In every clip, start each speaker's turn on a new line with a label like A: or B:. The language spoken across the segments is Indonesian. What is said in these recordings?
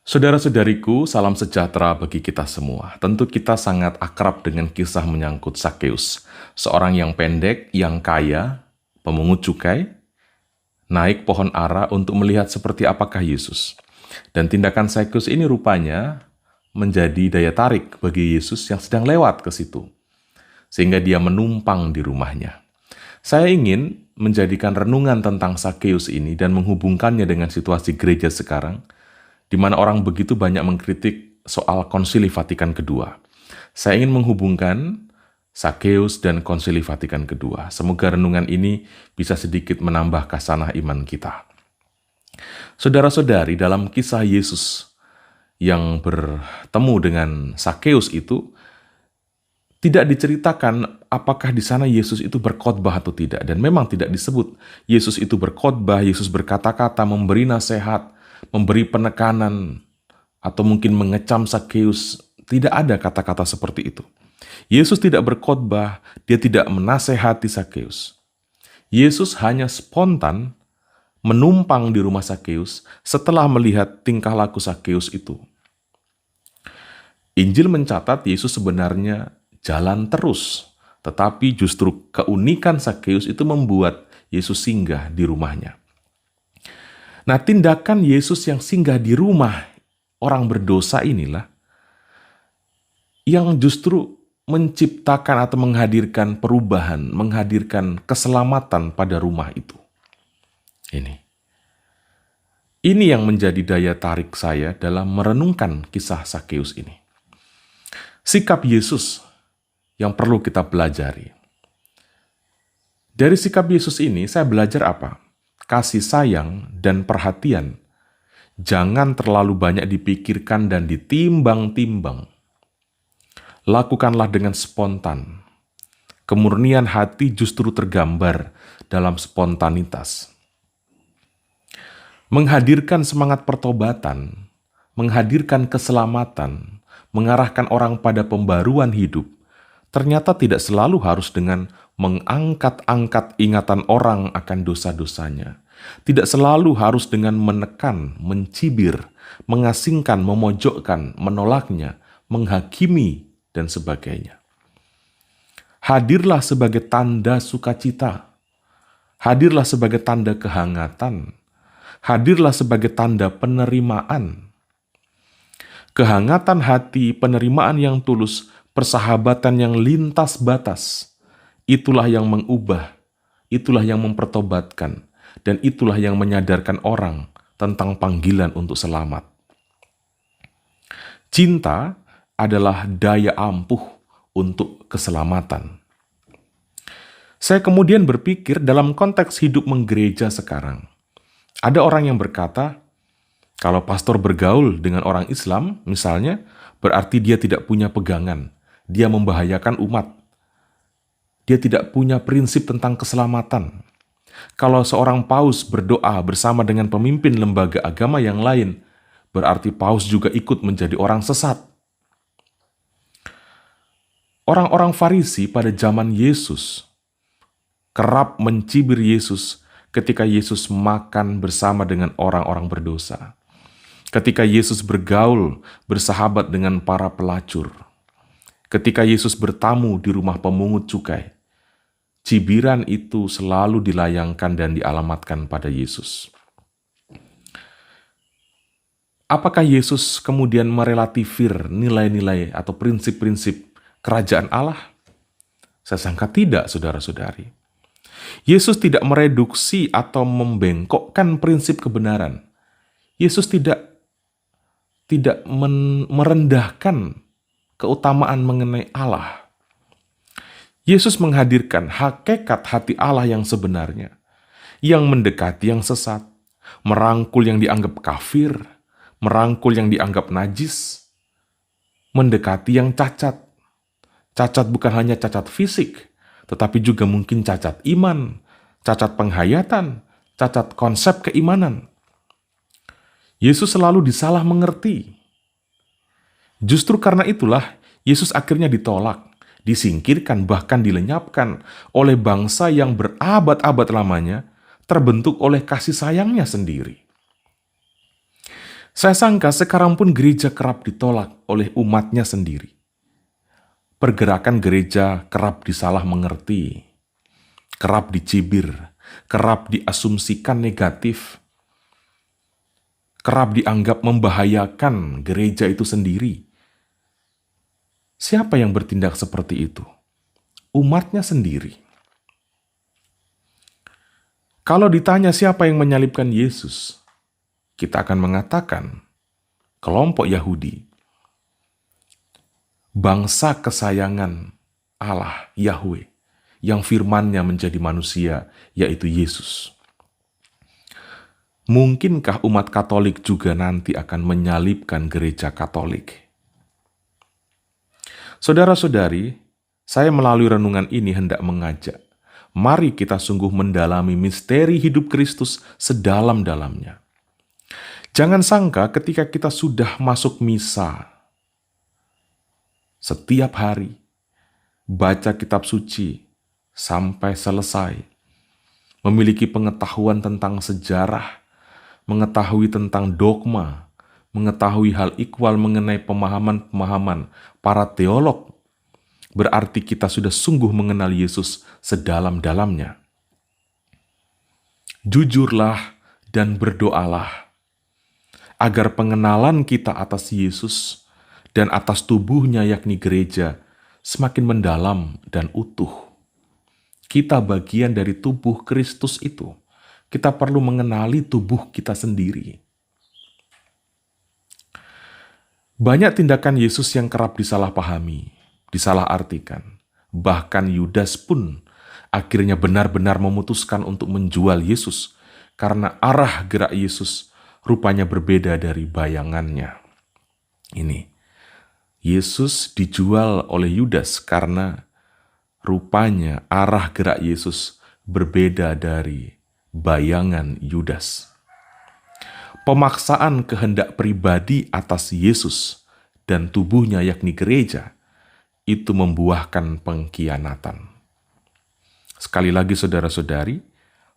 A: Saudara-saudariku, salam sejahtera bagi kita semua. Tentu kita sangat akrab dengan kisah menyangkut Sakeus, seorang yang pendek, yang kaya, pemungut cukai, naik pohon ara untuk melihat seperti apakah Yesus. Dan tindakan Sakeus ini rupanya menjadi daya tarik bagi Yesus yang sedang lewat ke situ, sehingga dia menumpang di rumahnya. Saya ingin menjadikan renungan tentang Sakeus ini dan menghubungkannya dengan situasi gereja sekarang, di mana orang begitu banyak mengkritik soal Konsili Vatikan kedua. Saya ingin menghubungkan Sakeus dan Konsili Vatikan kedua. Semoga renungan ini bisa sedikit menambah khasanah iman kita. Saudara-saudari, dalam kisah Yesus yang bertemu dengan Sakeus itu, tidak diceritakan apakah di sana Yesus itu berkhotbah atau tidak. Dan memang tidak disebut Yesus itu berkhotbah, Yesus berkata-kata, memberi nasihat, memberi penekanan, atau mungkin mengecam Sakeus. Tidak ada kata-kata seperti itu. Yesus tidak berkhotbah, dia tidak menasehati Sakeus. Yesus hanya spontan menumpang di rumah Sakeus setelah melihat tingkah laku Sakeus itu. Injil mencatat Yesus sebenarnya jalan terus, tetapi justru keunikan Sakeus itu membuat Yesus singgah di rumahnya. Nah, tindakan Yesus yang singgah di rumah orang berdosa inilah yang justru menciptakan atau menghadirkan perubahan, menghadirkan keselamatan pada rumah itu. Ini yang menjadi daya tarik saya dalam merenungkan kisah Sakeus ini. Sikap Yesus yang perlu kita pelajari. Dari sikap Yesus ini saya belajar apa? Kasih sayang dan perhatian. Jangan terlalu banyak dipikirkan dan ditimbang-timbang. Lakukanlah dengan spontan. Kemurnian hati justru tergambar dalam spontanitas. Menghadirkan semangat pertobatan, menghadirkan keselamatan, mengarahkan orang pada pembaruan hidup, ternyata tidak selalu harus dengan mengangkat-angkat ingatan orang akan dosa-dosanya. Tidak selalu harus dengan menekan, mencibir, mengasingkan, memojokkan, menolaknya, menghakimi, dan sebagainya. Hadirlah sebagai tanda sukacita. Hadirlah sebagai tanda kehangatan. Hadirlah sebagai tanda penerimaan. Kehangatan hati, penerimaan yang tulus, persahabatan yang lintas batas, itulah yang mengubah, itulah yang mempertobatkan, dan itulah yang menyadarkan orang tentang panggilan untuk selamat. Cinta adalah daya ampuh untuk keselamatan. Saya kemudian berpikir dalam konteks hidup menggereja sekarang. Ada orang yang berkata, kalau pastor bergaul dengan orang Islam, misalnya, berarti dia tidak punya pegangan. Dia membahayakan umat. Dia tidak punya prinsip tentang keselamatan. Kalau seorang paus berdoa bersama dengan pemimpin lembaga agama yang lain, berarti paus juga ikut menjadi orang sesat. Orang-orang Farisi pada zaman Yesus kerap mencibir Yesus ketika Yesus makan bersama dengan orang-orang berdosa. Ketika Yesus bergaul, bersahabat dengan para pelacur. Ketika Yesus bertamu di rumah pemungut cukai. Cibiran itu selalu dilayangkan dan dialamatkan pada Yesus. Apakah Yesus kemudian merelativir nilai-nilai atau prinsip-prinsip kerajaan Allah? Saya sangka tidak, saudara-saudari. Yesus tidak mereduksi atau membengkokkan prinsip kebenaran. Yesus tidak merendahkan keutamaan mengenai Allah. Yesus menghadirkan hakikat hati Allah yang sebenarnya, yang mendekati yang sesat, merangkul yang dianggap kafir, merangkul yang dianggap najis, mendekati yang cacat. Cacat bukan hanya cacat fisik, tetapi juga mungkin cacat iman, cacat penghayatan, cacat konsep keimanan. Yesus selalu disalah mengerti. Justru karena itulah Yesus akhirnya ditolak, disingkirkan, bahkan dilenyapkan oleh bangsa yang berabad-abad lamanya terbentuk oleh kasih sayangnya sendiri. Saya sangka sekarang pun gereja kerap ditolak oleh umatnya sendiri. Pergerakan gereja kerap disalah mengerti, kerap dicibir, kerap diasumsikan negatif, kerap dianggap membahayakan gereja itu sendiri. Siapa yang bertindak seperti itu? Umatnya sendiri. Kalau ditanya siapa yang menyalibkan Yesus, kita akan mengatakan kelompok Yahudi, bangsa kesayangan Allah, Yahweh, yang firman-Nya menjadi manusia, yaitu Yesus. Mungkinkah umat Katolik juga nanti akan menyalibkan gereja Katolik? Saudara-saudari, saya melalui renungan ini hendak mengajak, mari kita sungguh mendalami misteri hidup Kristus sedalam-dalamnya. Jangan sangka ketika kita sudah masuk misa, setiap hari, baca kitab suci sampai selesai, memiliki pengetahuan tentang sejarah, mengetahui tentang dogma, mengetahui hal ikhwal mengenai pemahaman-pemahaman para teolog, berarti kita sudah sungguh mengenal Yesus sedalam-dalamnya. Jujurlah dan berdoalah, agar pengenalan kita atas Yesus dan atas tubuhnya yakni gereja semakin mendalam dan utuh. Kita bagian dari tubuh Kristus itu. Kita perlu mengenali tubuh kita sendiri. Banyak tindakan Yesus yang kerap disalahpahami, disalahartikan. Bahkan Yudas pun akhirnya benar-benar memutuskan untuk menjual Yesus karena arah gerak Yesus rupanya berbeda dari bayangannya. Ini, Yesus dijual oleh Yudas karena rupanya arah gerak Yesus berbeda dari bayangan Yudas. Pemaksaan kehendak pribadi atas Yesus dan tubuhnya yakni gereja itu membuahkan pengkhianatan. Sekali lagi saudara-saudari,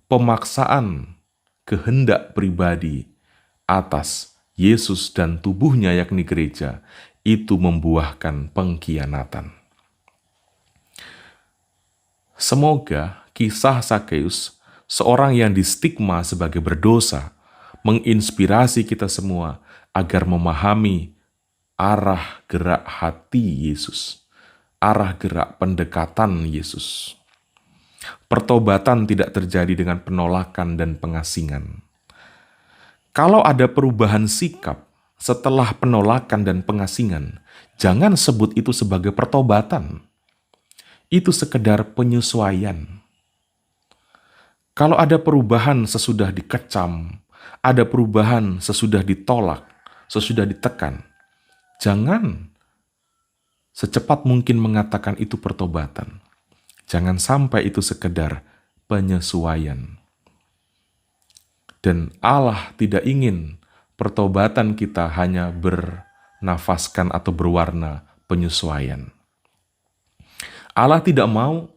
A: pemaksaan kehendak pribadi atas Yesus dan tubuhnya yakni gereja itu membuahkan pengkhianatan. Semoga kisah Sakeus, seorang yang distigma sebagai berdosa, menginspirasi kita semua agar memahami arah gerak hati Yesus, arah gerak pendekatan Yesus. Pertobatan tidak terjadi dengan penolakan dan pengasingan. Kalau ada perubahan sikap setelah penolakan dan pengasingan, jangan sebut itu sebagai pertobatan. Itu sekedar penyesuaian. Kalau ada perubahan sesudah dikecam, ada perubahan sesudah ditolak, sesudah ditekan, jangan secepat mungkin mengatakan itu pertobatan. Jangan sampai itu sekedar penyesuaian. Dan Allah tidak ingin pertobatan kita hanya bernafaskan atau berwarna penyesuaian. Allah tidak mau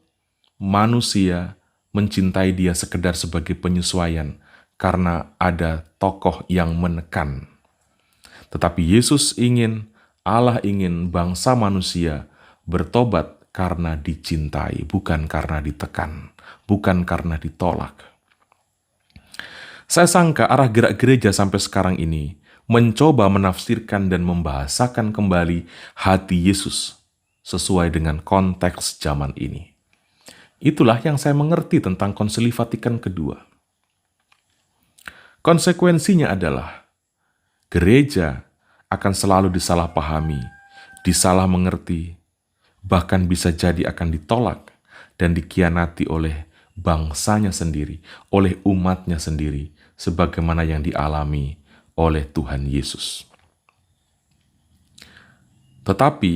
A: manusia mencintai dia sekedar sebagai penyesuaian karena ada tokoh yang menekan. Tetapi Allah ingin bangsa manusia bertobat karena dicintai, bukan karena ditekan, bukan karena ditolak. Saya sangka arah gerak gereja sampai sekarang ini mencoba menafsirkan dan membahasakan kembali hati Yesus sesuai dengan konteks zaman ini. Itulah yang saya mengerti tentang Konsili Vatikan II. Konsekuensinya adalah gereja akan selalu disalahpahami, disalah mengerti, bahkan bisa jadi akan ditolak dan dikhianati oleh bangsanya sendiri, oleh umatnya sendiri, sebagaimana yang dialami oleh Tuhan Yesus. Tetapi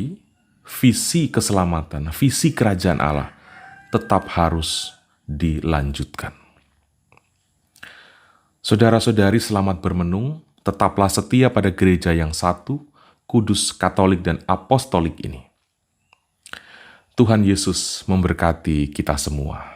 A: visi keselamatan, visi kerajaan Allah tetap harus dilanjutkan. Saudara-saudari, selamat bermenung, tetaplah setia pada gereja yang satu, kudus, katolik, dan apostolik ini. Tuhan Yesus memberkati kita semua.